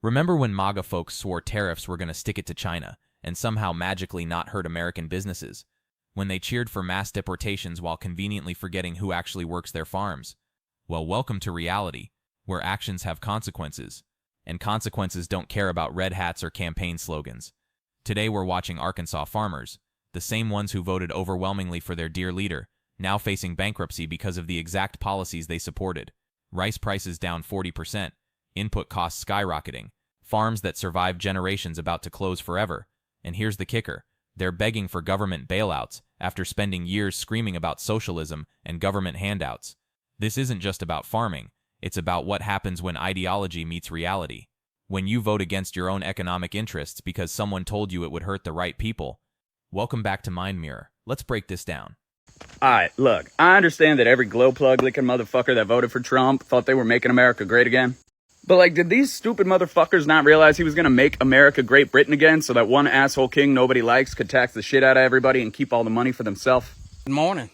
Remember when MAGA folks swore tariffs were going to stick it to China and somehow magically not hurt American businesses? When they cheered for mass deportations while conveniently forgetting who actually works their farms? Well, welcome to reality, where actions have consequences, and consequences don't care about red hats or campaign slogans. Today we're watching Arkansas farmers, the same ones who voted overwhelmingly for their dear leader, now facing bankruptcy because of the exact policies they supported. Rice prices down 40%, input costs skyrocketing, farms that survived generations about to close forever. And here's the kicker. They're begging for government bailouts after spending years screaming about socialism and government handouts. This isn't just about farming. It's about what happens when ideology meets reality. When you vote against your own economic interests because someone told you it would hurt the right people. Welcome back to Mind Mirror. Let's break this down. Alright, look, I understand that every glow plug licking motherfucker that voted for Trump thought they were making America great again. But like, did these stupid motherfuckers not realize he was gonna make America Great Britain again so that one asshole king nobody likes could tax the shit out of everybody and keep all the money for themselves? Good morning.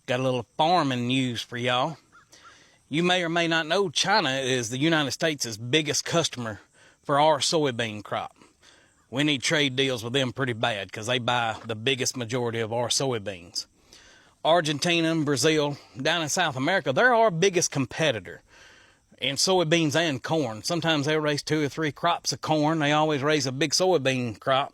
Got a little farming news for y'all. You may or may not know China is the United States' biggest customer for our soybean crop. We need trade deals with them pretty bad because they buy the biggest majority of our soybeans. Argentina and Brazil, down in South America, they're our biggest competitor in soybeans and corn. Sometimes they'll raise 2 or 3 crops of corn. They always raise a big soybean crop.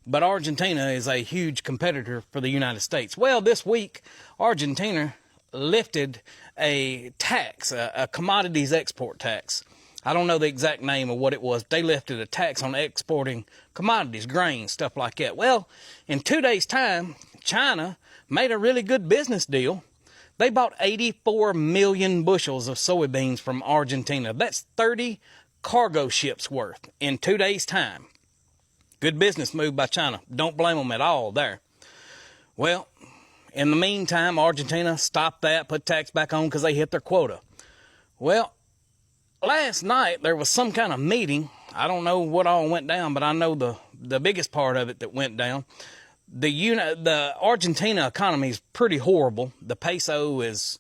But Argentina is a huge competitor for the United States. Well, this week, Argentina lifted a tax, a commodities export tax. I don't know the exact name of what it was. They lifted a tax on exporting commodities, grain, stuff like that. Well, in 2 days' time, China made a really good business deal. They bought 84 million bushels of soybeans from Argentina. That's 30 cargo ships worth in 2 days' time. Good business move by China. Don't blame them at all there. Well, in the meantime, Argentina stopped that, put tax back on because they hit their quota. Well, last night there was some kind of meeting. I don't know what all went down, but I know the biggest part of it that went down. The Argentina economy is pretty horrible. The peso is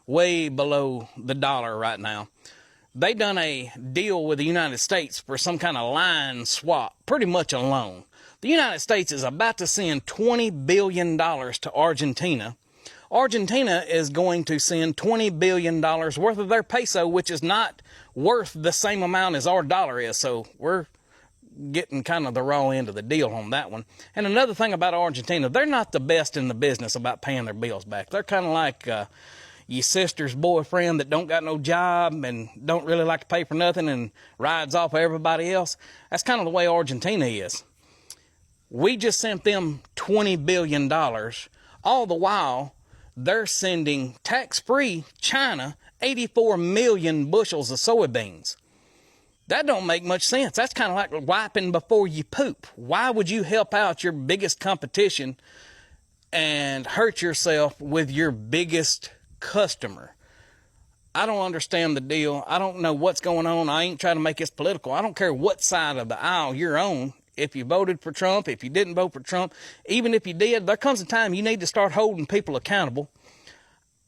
way below the dollar right now. They done a deal with the United States for some kind of line swap, pretty much a loan. The United States is about to send $20 billion to Argentina. Argentina is going to send $20 billion worth of their peso, which is not worth the same amount as our dollar is. So we're getting kind of the raw end of the deal on that one. And another thing about Argentina, they're not the best in the business about paying their bills back. They're kind of like your sister's boyfriend that don't got no job and don't really like to pay for nothing and rides off of everybody else. That's kind of the way Argentina is. We just sent them $20 billion. All the while, they're sending tax-free China 84 million bushels of soybeans. That don't make much sense. That's kind of like wiping before you poop. Why would you help out your biggest competition and hurt yourself with your biggest customer? I don't understand the deal. I don't know what's going on. I ain't trying to make this political. I don't care what side of the aisle you're on. If you voted for Trump, if you didn't vote for Trump, even if you did, there comes a time you need to start holding people accountable.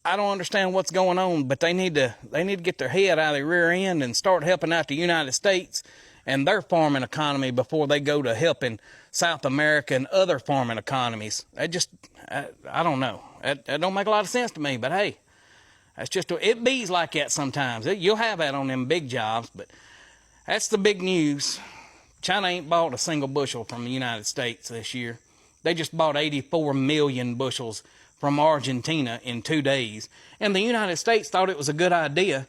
I don't understand what's going on, but they need to get their head out of their rear end and start helping out the United States and their farming economy before they go to helping South America and other farming economies. I don't know. That don't make a lot of sense to me, but hey, that's just, it bees like that sometimes. You'll have that on them big jobs, but that's the big news. China ain't bought a single bushel from the United States this year. They just bought 84 million bushels from Argentina in 2 days. And the United States thought it was a good idea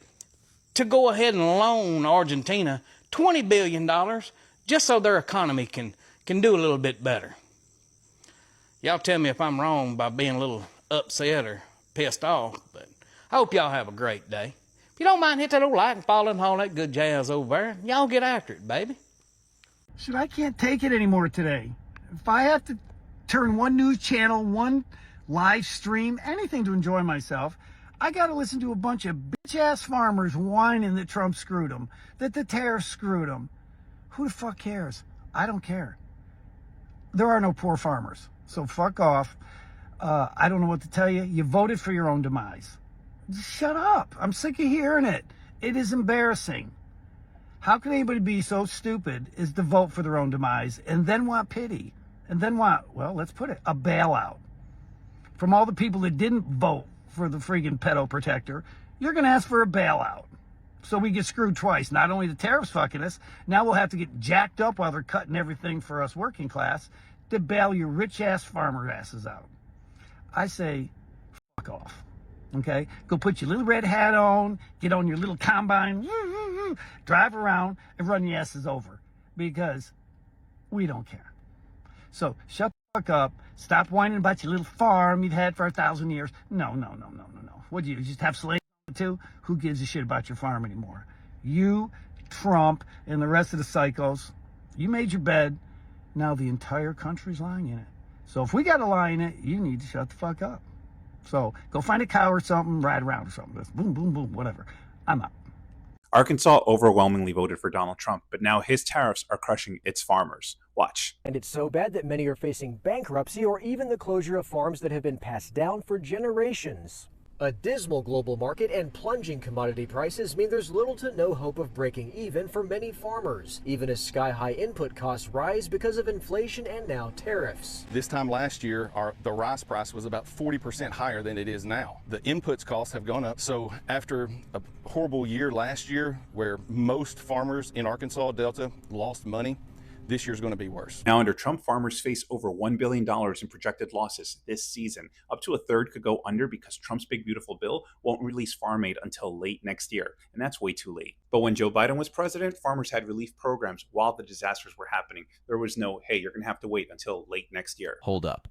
to go ahead and loan Argentina $20 billion just so their economy can do a little bit better. Y'all tell me if I'm wrong by being a little upset or pissed off, but I hope y'all have a great day. If you don't mind, hit that old like and follow and all that good jazz over there. Y'all get after it, baby. Shit, I can't take it anymore today. If I have to turn one news channel, one live stream, anything to enjoy myself, I got to listen to a bunch of bitch-ass farmers whining that Trump screwed them, that the tariffs screwed them. Who the fuck cares? I don't care. There are no poor farmers, so fuck off. I don't know what to tell you. You voted for your own demise. Shut up. I'm sick of hearing it. It is embarrassing. How can anybody be so stupid as to vote for their own demise and then want pity? And then want, well, let's put it, a bailout. From all the people that didn't vote for the friggin' pedo protector, you're going to ask for a bailout. So we get screwed twice. Not only the tariffs fucking us, now we'll have to get jacked up while they're cutting everything for us working class to bail your rich-ass farmer asses out. I say, fuck off. Okay? Go put your little red hat on, get on your little combine, drive around, and run your asses over. Because we don't care. So shut the fuck up. Stop whining about your little farm you've had for 1,000 years. No. What do you just have slaves too? Who gives a shit about your farm anymore? You, Trump, and the rest of the psychos, you made your bed. Now the entire country's lying in it. So if we got to lie in it, you need to shut the fuck up. So go find a cow or something, ride around or something. Boom, boom, boom, whatever. I'm out. Arkansas overwhelmingly voted for Donald Trump, but now his tariffs are crushing its farmers. Watch. And it's so bad that many are facing bankruptcy or even the closure of farms that have been passed down for generations. A dismal global market and plunging commodity prices mean there's little to no hope of breaking even for many farmers, even as sky-high input costs rise because of inflation and now tariffs. This time last year, the rice price was about 40% higher than it is now. The inputs costs have gone up. So after a horrible year last year, where most farmers in Arkansas Delta lost money, this year's going to be worse. Now, under Trump, farmers face over $1 billion in projected losses this season. Up to a third could go under because Trump's big, beautiful bill won't release farm aid until late next year. And that's way too late. But when Joe Biden was president, farmers had relief programs while the disasters were happening. There was no, hey, you're going to have to wait until late next year. Hold up.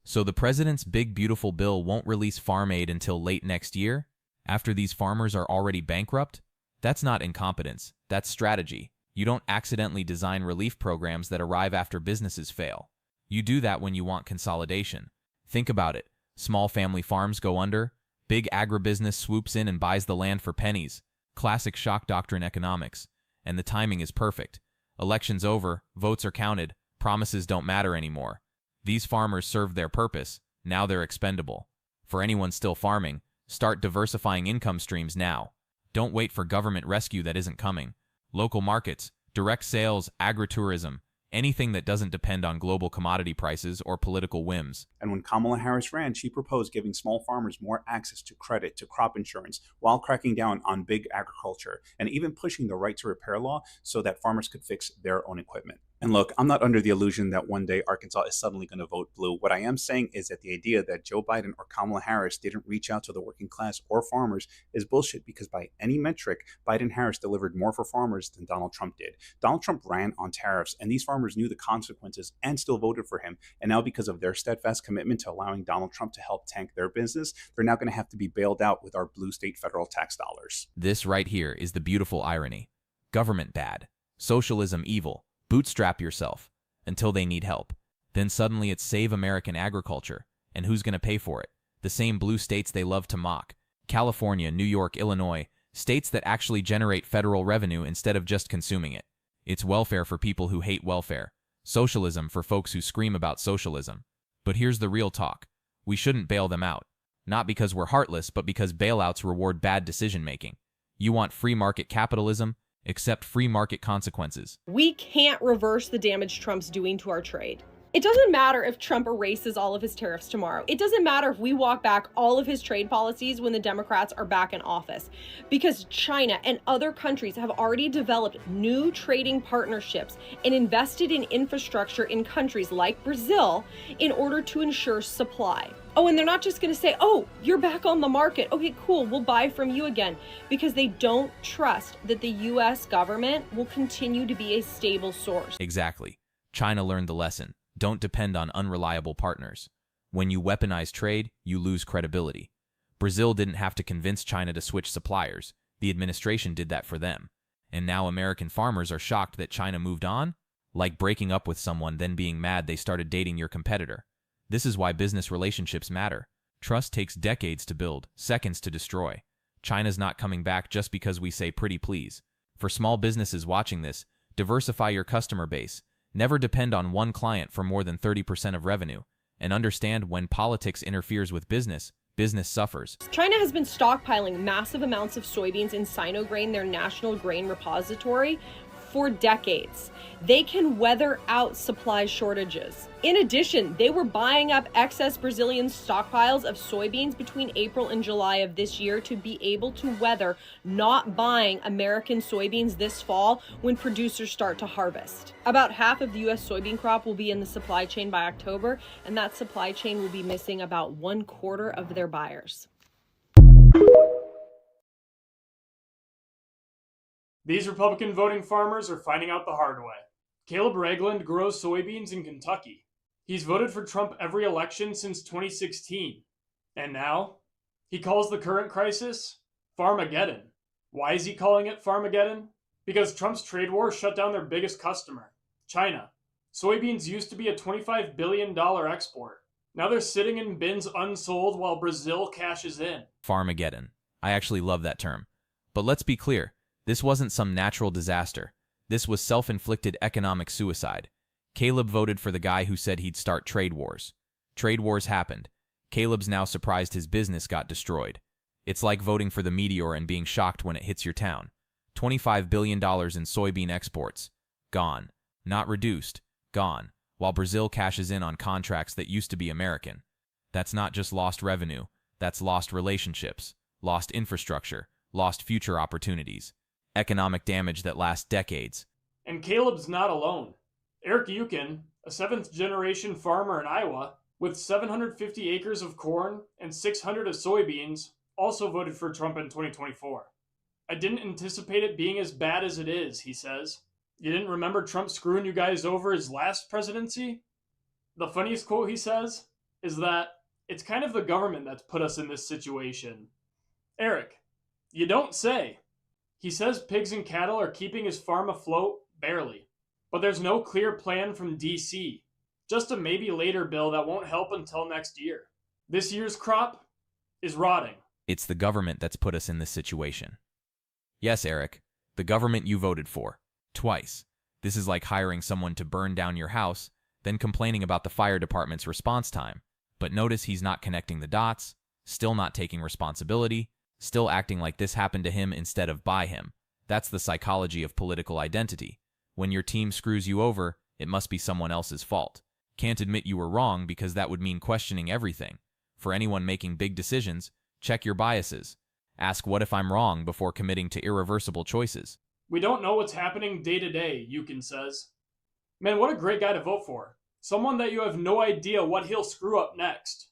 So the president's big, beautiful bill won't release farm aid until late next year? After these farmers are already bankrupt? That's not incompetence. That's strategy. You don't accidentally design relief programs that arrive after businesses fail. You do that when you want consolidation. Think about it. Small family farms go under. Big agribusiness swoops in and buys the land for pennies. Classic shock doctrine economics. And the timing is perfect. Election's over, votes are counted, promises don't matter anymore. These farmers served their purpose. Now they're expendable. For anyone still farming, start diversifying income streams now. Don't wait for government rescue that isn't coming. Local markets, direct sales, agritourism, anything that doesn't depend on global commodity prices or political whims. And when Kamala Harris ran, she proposed giving small farmers more access to credit, to crop insurance, while cracking down on big agriculture, and even pushing the right to repair law so that farmers could fix their own equipment. And look, I'm not under the illusion that one day Arkansas is suddenly going to vote blue. What I am saying is that the idea that Joe Biden or Kamala Harris didn't reach out to the working class or farmers is bullshit, because by any metric, Biden-Harris delivered more for farmers than Donald Trump did. Donald Trump ran on tariffs, and these farmers knew the consequences and still voted for him. And now, because of their steadfast commitment to allowing Donald Trump to help tank their business, they're now going to have to be bailed out with our blue state federal tax dollars. This right here is the beautiful irony. Government bad. Socialism evil. Bootstrap yourself until they need help. Then suddenly it's save American agriculture. And who's going to pay for it? The same blue states they love to mock. California, New York, Illinois, states that actually generate federal revenue instead of just consuming it. It's welfare for people who hate welfare. Socialism for folks who scream about socialism. But here's the real talk. We shouldn't bail them out. Not because we're heartless, but because bailouts reward bad decision-making. You want free market capitalism? Accept free market consequences. We can't reverse the damage Trump's doing to our trade. It doesn't matter if Trump erases all of his tariffs tomorrow. It doesn't matter if we walk back all of his trade policies when the Democrats are back in office, because China and other countries have already developed new trading partnerships and invested in infrastructure in countries like Brazil in order to ensure supply. Oh, and they're not just going to say, oh, you're back on the market. Okay, cool, we'll buy from you again, because they don't trust that the U.S. government will continue to be a stable source. Exactly. China learned the lesson. Don't depend on unreliable partners. When you weaponize trade, you lose credibility. Brazil didn't have to convince China to switch suppliers. The administration did that for them. And now American farmers are shocked that China moved on? Like breaking up with someone, then being mad they started dating your competitor. This is why business relationships matter. Trust takes decades to build, seconds to destroy. China's not coming back just because we say pretty please. For small businesses watching this, diversify your customer base. Never depend on one client for more than 30% of revenue. And understand when politics interferes with business, Business suffers. China has been stockpiling massive amounts of soybeans in Sinograin, their national grain repository, for decades. They can weather out supply shortages. In addition, they were buying up excess Brazilian stockpiles of soybeans between April and July of this year to be able to weather not buying American soybeans this fall when producers start to harvest. About half of the U.S. soybean crop will be in the supply chain by October, and that supply chain will be missing about 1/4 of their buyers. These Republican voting farmers are finding out the hard way. Caleb Ragland grows soybeans in Kentucky. He's voted for Trump every election since 2016. And now, he calls the current crisis Farmageddon. Why is he calling it Farmageddon? Because Trump's trade war shut down their biggest customer, China. Soybeans used to be a $25 billion export. Now they're sitting in bins unsold while Brazil cashes in. Farmageddon. I actually love that term. But let's be clear. This wasn't some natural disaster. This was self-inflicted economic suicide. Caleb voted for the guy who said he'd start trade wars. Trade wars happened. Caleb's now surprised his business got destroyed. It's like voting for the meteor and being shocked when it hits your town. $25 billion in soybean exports. Gone. Not reduced. Gone. While Brazil cashes in on contracts that used to be American. That's not just lost revenue. That's lost relationships, lost infrastructure, lost future opportunities. Economic damage that lasts decades. And Caleb's not alone. Eric Yukin, a 7th-generation farmer in Iowa, with 750 acres of corn and 600 of soybeans, also voted for Trump in 2024. I didn't anticipate it being as bad as it is, he says. You didn't remember Trump screwing you guys over his last presidency? The funniest quote he says is that it's kind of the government that's put us in this situation. Eric, you don't say. He says pigs and cattle are keeping his farm afloat, barely. But there's no clear plan from DC. Just a maybe later bill that won't help until next year. This year's crop is rotting. It's the government that's put us in this situation. Yes, Eric, the government you voted for. Twice. This is like hiring someone to burn down your house, then complaining about the fire department's response time. But notice he's not connecting the dots, still not taking responsibility, still acting like this happened to him instead of by him. That's the psychology of political identity. When your team screws you over, it must be someone else's fault. Can't admit you were wrong because that would mean questioning everything. For anyone making big decisions, check your biases. Ask what if I'm wrong before committing to irreversible choices. We don't know what's happening day to day, Yukin says. Man, what a great guy to vote for. Someone that you have no idea what he'll screw up next.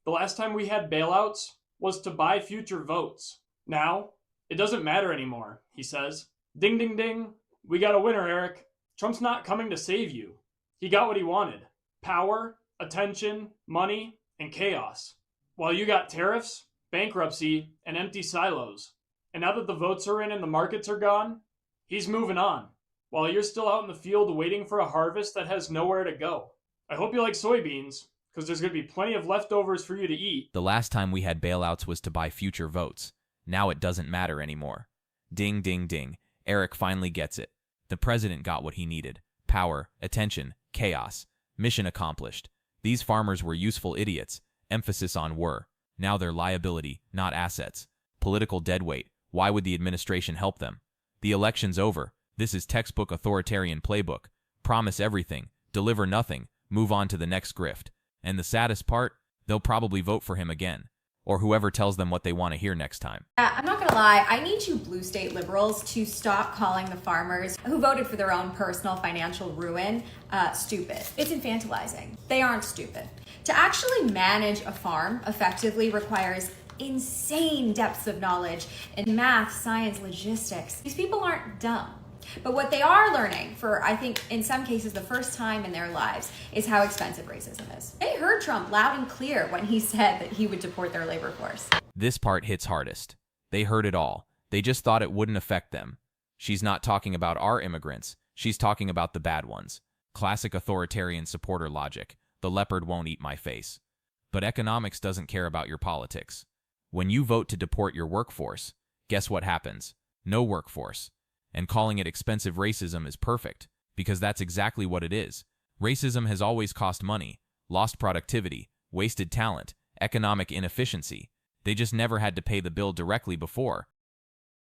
The last time we had bailouts was to buy future votes. Now, it doesn't matter anymore, he says. Ding, ding, ding. We got a winner, Eric. Trump's not coming to save you. He got what he wanted. Power, attention, money, and chaos. While you got tariffs, bankruptcy, and empty silos. And now that the votes are in and the markets are gone, he's moving on. While you're still out in the field waiting for a harvest that has nowhere to go. I hope you like soybeans, because there's going to be plenty of leftovers for you to eat. The last time we had bailouts was to buy future votes. Now it doesn't matter anymore. Ding, ding, ding. Eric finally gets it. The president got what he needed. Power, attention, chaos. Mission accomplished. These farmers were useful idiots. Emphasis on were. Now they're liability, not assets. Political deadweight. Why would the administration help them? The election's over. This is textbook authoritarian playbook. Promise everything, deliver nothing, move on to the next grift. And the saddest part, they'll probably vote for him again. Or whoever tells them what they want to hear next time. I'm not gonna lie, I need you blue state liberals to stop calling the farmers who voted for their own personal financial ruin stupid. It's infantilizing. They aren't stupid. To actually manage a farm effectively requires insane depths of knowledge in math, science, logistics. These people aren't dumb. But what they are learning, for I think in some cases the first time in their lives, is how expensive racism is. They heard Trump loud and clear when he said that he would deport their labor force. This part hits hardest. They heard it all. They just thought it wouldn't affect them. She's not talking about our immigrants. She's talking about the bad ones. Classic authoritarian supporter logic. The leopard won't eat my face. But economics doesn't care about your politics. When you vote to deport your workforce, guess what happens? No workforce. And calling it expensive racism is perfect, because that's exactly what it is. Racism has always cost money, lost productivity, wasted talent, economic inefficiency. They just never had to pay the bill directly before.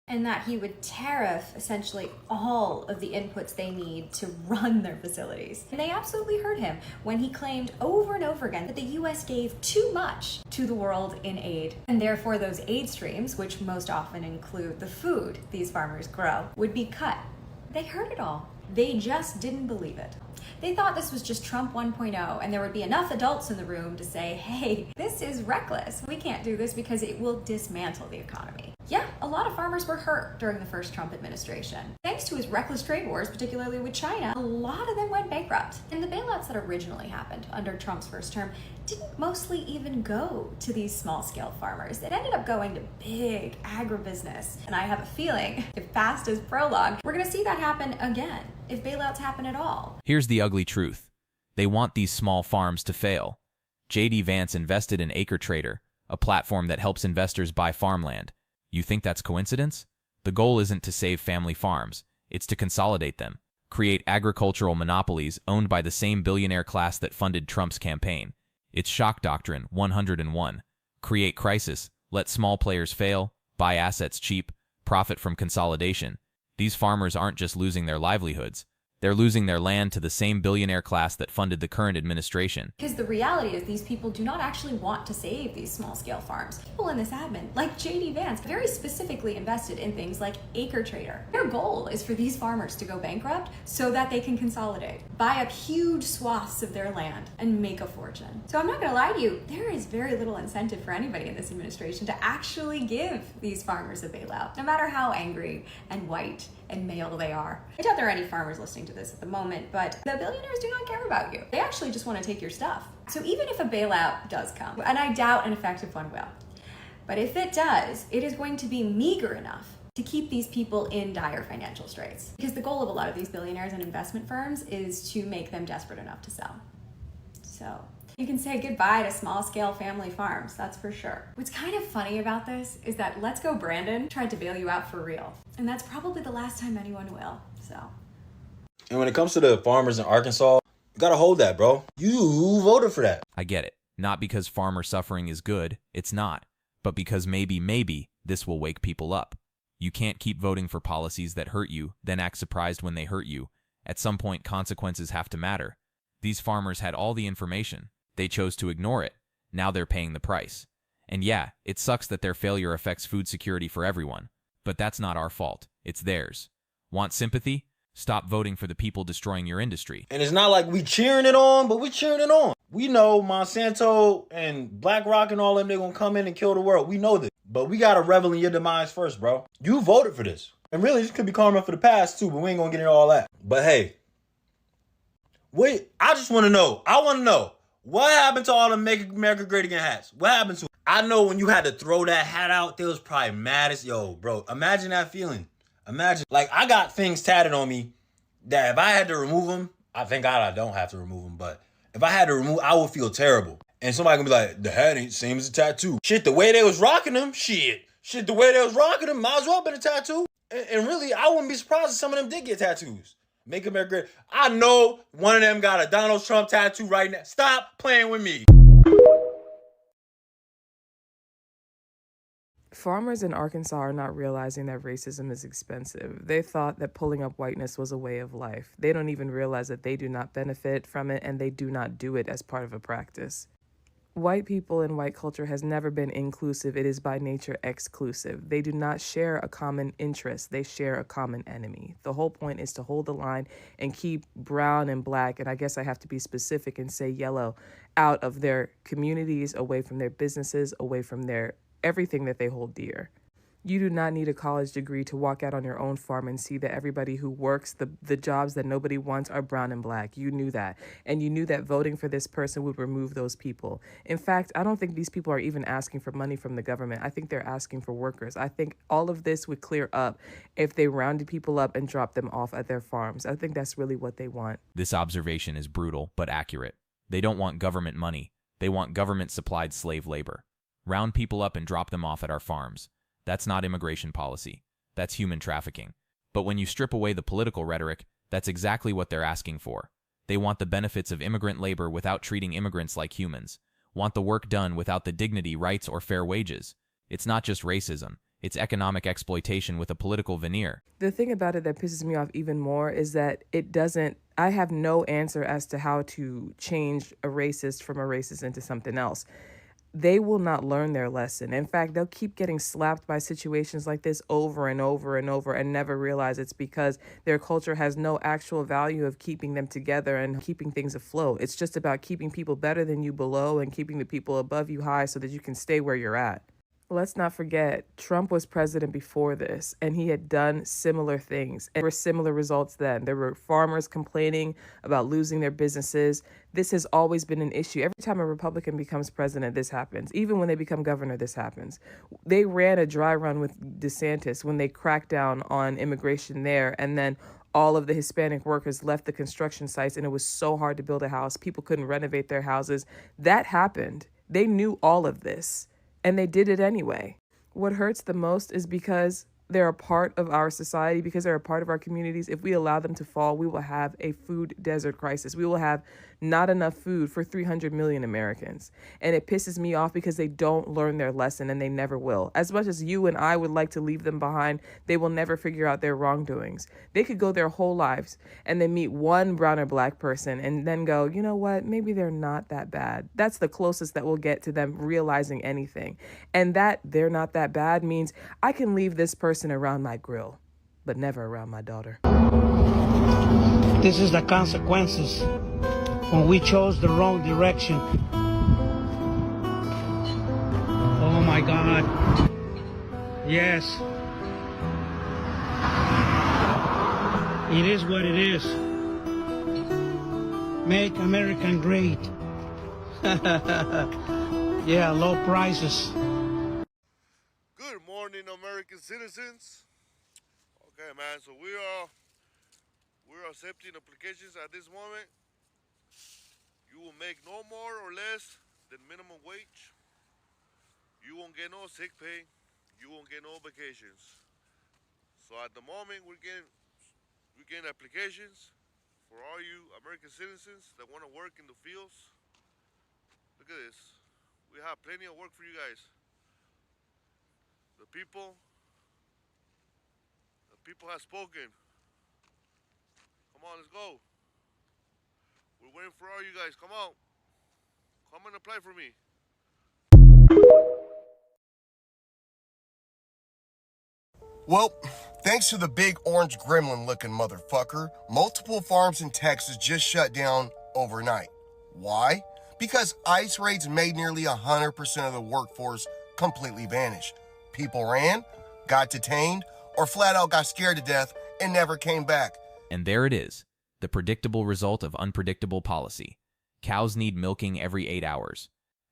And that he would tariff essentially all of the inputs they need to run their facilities. And they absolutely heard him when he claimed over and over again that the US gave too much to the world in aid. And therefore those aid streams, which most often include the food these farmers grow, would be cut. They heard it all. They just didn't believe it. They thought this was just Trump 1.0 and there would be enough adults in the room to say, hey, this is reckless. We can't do this because it will dismantle the economy. Yeah, a lot of farmers were hurt during the first Trump administration. Thanks to his reckless trade wars, particularly with China, a lot of them went bankrupt. And the bailouts that originally happened under Trump's first term didn't mostly even go to these small-scale farmers. It ended up going to big agribusiness. And I have a feeling, if past is prologue, we're gonna see that happen again, if bailouts happen at all. Here's the ugly truth. They want these small farms to fail. J.D. Vance invested in Acre Trader, a platform that helps investors buy farmland. You think that's coincidence? The goal isn't to save family farms, it's to consolidate them, create agricultural monopolies owned by the same billionaire class that funded Trump's campaign. It's shock doctrine 101. Create crisis, let small players fail, buy assets cheap, profit from consolidation. These farmers aren't just losing their livelihoods, they're losing their land to the same billionaire class that funded the current administration. Because the reality is these people do not actually want to save these small-scale farms. People in this admin, like J.D. Vance, very specifically invested in things like Acre Trader. Their goal is for these farmers to go bankrupt so that they can consolidate, buy up huge swaths of their land, and make a fortune. So I'm not gonna lie to you, there is very little incentive for anybody in this administration to actually give these farmers a bailout, no matter how angry and white and male they are. I doubt there are any farmers listening to this at the moment, but the billionaires do not care about you. They actually just want to take your stuff. So even if a bailout does come, and I doubt an effective one will, but if it does, it is going to be meager enough to keep these people in dire financial straits. Because the goal of a lot of these billionaires and investment firms is to make them desperate enough to sell. So you can say goodbye to small-scale family farms, that's for sure. What's kind of funny about this is that Let's Go Brandon tried to bail you out for real. And that's probably the last time anyone will, so. And when it comes to the farmers in Arkansas, you gotta hold that, bro. You voted for that. I get it. Not because farmer suffering is good, it's not. But because maybe, this will wake people up. You can't keep voting for policies that hurt you, then act surprised when they hurt you. At some point, consequences have to matter. These farmers had all the information. They chose to ignore it. Now they're paying the price. And yeah, it sucks that their failure affects food security for everyone. But that's not our fault. It's theirs. Want sympathy? Stop voting for the people destroying your industry. And it's not like we cheering it on, but we cheering it on. We know Monsanto and BlackRock and all them, they're gonna come in and kill the world. We know this. But we gotta revel in your demise first, bro. You voted for this. And really, this could be karma for the past too, but we ain't gonna get into all that. But hey, wait, I just wanna know. I wanna know. What happened to all the Make America Great Again hats? What happened to it? I know when you had to throw that hat out, they was probably mad as, yo, bro, imagine that feeling. Imagine, like, I got things tatted on me that if I had to remove them, I thank God I don't have to remove them, but if I had to remove, I would feel terrible. And somebody gonna be like, the hat ain't same as a tattoo. Shit, the way they was rocking them, shit, the way they was rocking them, might as well have been a tattoo. And really, I wouldn't be surprised if some of them did get tattoos. Make America Great. I know one of them got a Donald Trump tattoo right now. Stop playing with me. Farmers in Arkansas are not realizing that racism is expensive. They thought that pulling up whiteness was a way of life. They don't even realize that they do not benefit from it and they do not do it as part of a practice. White people and white culture has never been inclusive. It is by nature exclusive. They do not share a common interest. They share a common enemy. The whole point is to hold the line and keep brown and black, and I guess I have to be specific and say yellow, out of their communities, away from their businesses, away from their everything that they hold dear. You do not need a college degree to walk out on your own farm and see that everybody who works the jobs that nobody wants are brown and black. You knew that. And you knew that voting for this person would remove those people. In fact, I don't think these people are even asking for money from the government. I think they're asking for workers. I think all of this would clear up if they rounded people up and dropped them off at their farms. I think that's really what they want. This observation is brutal, but accurate. They don't want government money. They want government-supplied slave labor. Round people up and drop them off at our farms. That's not immigration policy. That's human trafficking. But when you strip away the political rhetoric, that's exactly what they're asking for. They want the benefits of immigrant labor without treating immigrants like humans. want the work done without the dignity, rights, or fair wages. It's not just racism. It's economic exploitation with a political veneer. The thing about it that pisses me off even more is that I have no answer as to how to change a racist from a racist into something else. They will not learn their lesson. In fact, they'll keep getting slapped by situations like this over and over and over and never realize it's because their culture has no actual value of keeping them together and keeping things afloat. It's just about keeping people better than you below and keeping the people above you high so that you can stay where you're at. Let's not forget, Trump was president before this, and he had done similar things. And there were similar results then. There were farmers complaining about losing their businesses. This has always been an issue. Every time a Republican becomes president, this happens. Even when they become governor, this happens. They ran a dry run with DeSantis when they cracked down on immigration there, and then all of the Hispanic workers left the construction sites, and it was so hard to build a house. People couldn't renovate their houses. That happened. They knew all of this. And they did it anyway. What hurts the most is because they're a part of our society, because they're a part of our communities. If we allow them to fall, we will have a food desert crisis. We will have not enough food for 300 million Americans. And it pisses me off because they don't learn their lesson, and they never will. As much as you and I would like to leave them behind, they will never figure out their wrongdoings. They could go their whole lives and then meet one brown or black person and then go, you know what, maybe they're not that bad. That's the closest that we'll get to them realizing anything. And that they're not that bad means I can leave this person around my grill, but never around my daughter. This is the consequences when we chose the wrong direction. Oh my God. Yes. It is what it is. Make America great. Yeah, low prices. Good morning, American citizens. Okay, man, so we're accepting applications at this moment. You will make no more or less than minimum wage. You won't get no sick pay. You won't get no vacations. So at the moment, we're getting applications for all you American citizens that want to work in the fields. Look at this. We have plenty of work for you guys. The people have spoken. Come on, let's go. We're waiting for all you guys. Come on. Come and apply for me. Well, thanks to the big orange gremlin looking motherfucker, multiple farms in Texas just shut down overnight. Why? Because ICE raids made nearly 100% of the workforce completely vanish. People ran, got detained, or flat out got scared to death and never came back. And there it is, the predictable result of unpredictable policy. Cows need milking every 8 hours.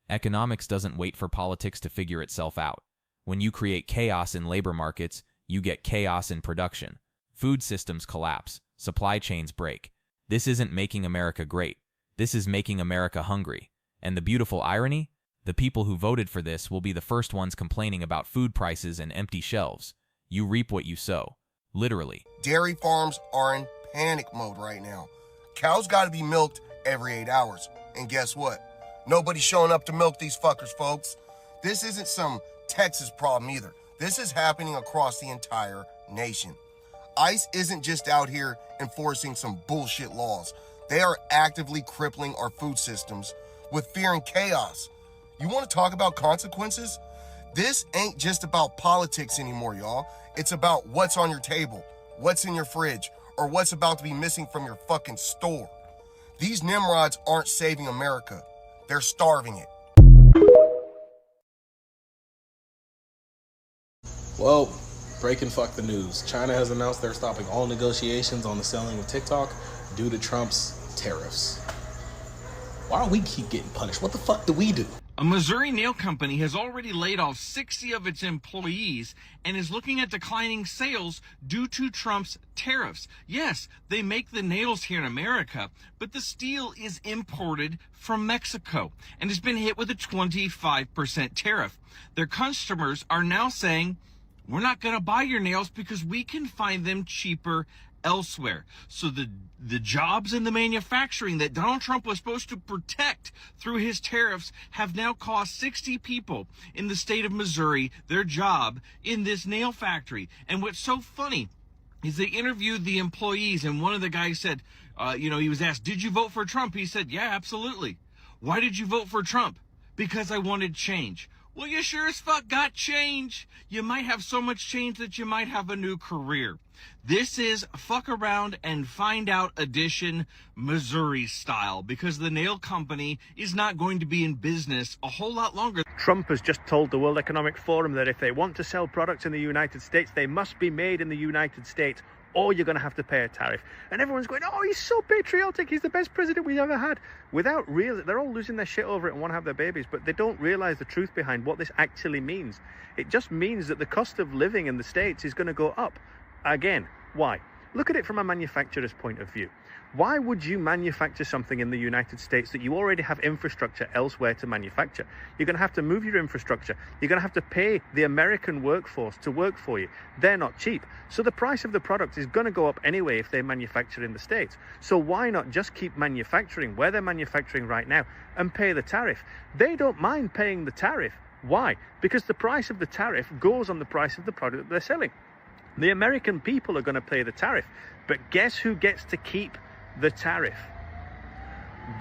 Economics doesn't wait for politics to figure itself out. When you create chaos in labor markets, you get chaos in production. Food systems collapse. Supply chains break. This isn't making America great. This is making America hungry. And the beautiful irony? The people who voted for this will be the first ones complaining about food prices and empty shelves. You reap what you sow. Literally. Dairy farms are in panic mode right now. Cows gotta be milked every 8 hours. And guess what? Nobody's showing up to milk these fuckers, folks. This isn't some Texas problem either. This is happening across the entire nation. ICE isn't just out here enforcing some bullshit laws. They are actively crippling our food systems with fear and chaos. You want to talk about consequences? This ain't just about politics anymore, y'all. It's about what's on your table, what's in your fridge, or what's about to be missing from your fucking store. These Nimrods aren't saving America. They're starving it. Well, breaking fuck the news. China has announced they're stopping all negotiations on the selling of TikTok due to Trump's tariffs. Why do we keep getting punished? What the fuck do we do? A Missouri nail company has already laid off 60 of its employees and is looking at declining sales due to Trump's tariffs. Yes, they make the nails here in America, but the steel is imported from Mexico and has been hit with a 25% tariff. Their customers are now saying, we're not going to buy your nails because we can find them cheaper elsewhere. So the jobs in the manufacturing that Donald Trump was supposed to protect through his tariffs have now cost 60 people in the state of Missouri their job in this nail factory. And what's so funny is they interviewed the employees, and one of the guys said, he was asked, did you vote for Trump? He said, yeah, absolutely. Why did you vote for Trump? Because I wanted change. Well, you sure as fuck got change. You might have so much change that you might have a new career. This is fuck around and find out edition, Missouri style, because the nail company is not going to be in business a whole lot longer. Trump has just told the World Economic Forum that if they want to sell products in the United States, they must be made in the United States, or you're going to have to pay a tariff. And everyone's going, oh, he's so patriotic. He's the best president we've ever had. Without they're all losing their shit over it and want to have their babies, but they don't realize the truth behind what this actually means. It just means that the cost of living in the States is going to go up. Again, why? Look at it from a manufacturer's point of view. Why would you manufacture something in the United States that you already have infrastructure elsewhere to manufacture? You're going to have to move your infrastructure. You're going to have to pay the American workforce to work for you. They're not cheap. So the price of the product is going to go up anyway if they manufacture in the States. So why not just keep manufacturing where they're manufacturing right now and pay the tariff? They don't mind paying the tariff. Why? Because the price of the tariff goes on the price of the product that they're selling. The American people are going to pay the tariff. But guess who gets to keep the tariff?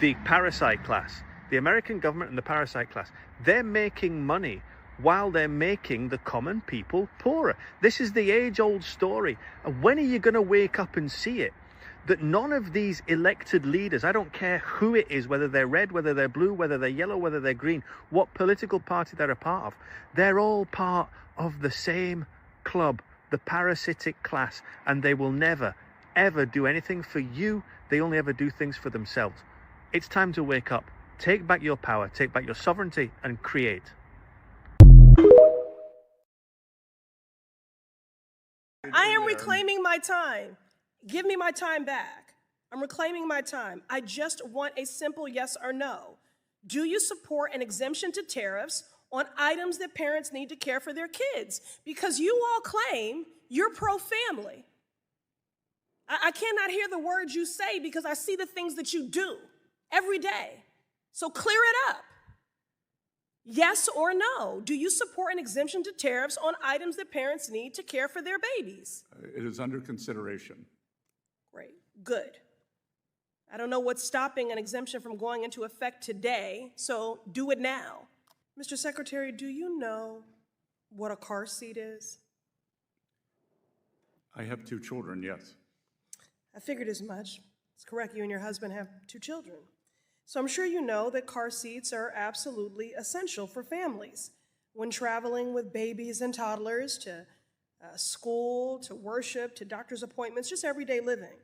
The parasite class. The American government and the parasite class. They're making money while they're making the common people poorer. This is the age-old story. And when are you going to wake up and see it? That none of these elected leaders, I don't care who it is, whether they're red, whether they're blue, whether they're yellow, whether they're green, what political party they're a part of, they're all part of the same club, the parasitic class, and they will never, ever do anything for you. They only ever do things for themselves. It's time to wake up. Take back your power, take back your sovereignty, and create. I am reclaiming my time. Give me my time back. I'm reclaiming my time. I just want a simple yes or no. Do you support an exemption to tariffs on items that parents need to care for their kids? Because you all claim you're pro-family. I cannot hear the words you say because I see the things that you do every day. So clear it up. Yes or no? Do you support an exemption to tariffs on items that parents need to care for their babies? It is under consideration. Great. Good. I don't know what's stopping an exemption from going into effect today, so do it now. Mr. Secretary, do you know what a car seat is? I have 2 children, yes. I figured as much. It's correct, you and your husband have 2 children. So I'm sure you know that car seats are absolutely essential for families. When traveling with babies and toddlers to school, to worship, to doctor's appointments, just everyday living.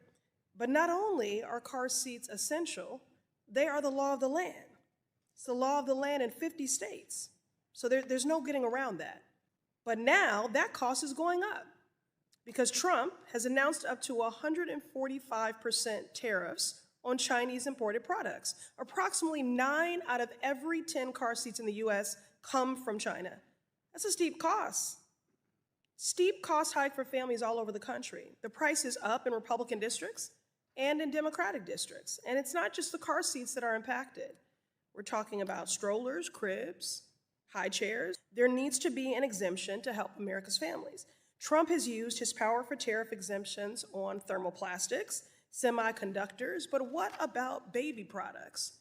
But not only are car seats essential, they are the law of the land. It's the law of the land in 50 states. So there's no getting around that. But now that cost is going up because Trump has announced up to 145% tariffs on Chinese imported products. Approximately 9 out of every 10 car seats in the US come from China. That's a steep cost. Steep cost hike for families all over the country. The price is up in Republican districts and in Democratic districts. And it's not just the car seats that are impacted. We're talking about strollers, cribs, high chairs. There needs to be an exemption to help America's families. Trump has used his power for tariff exemptions on thermoplastics, semiconductors, but what about baby products?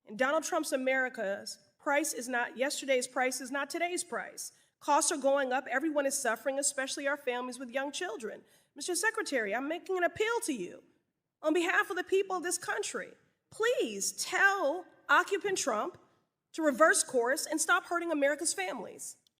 In Donald Trump's America's price is not yesterday's price, is not today's price. Costs are going up, everyone is suffering, especially our families with young children. Mr. Secretary, I'm making an appeal to you. On behalf of the people of this country, please tell occupant Trump to reverse course and stop hurting America's families.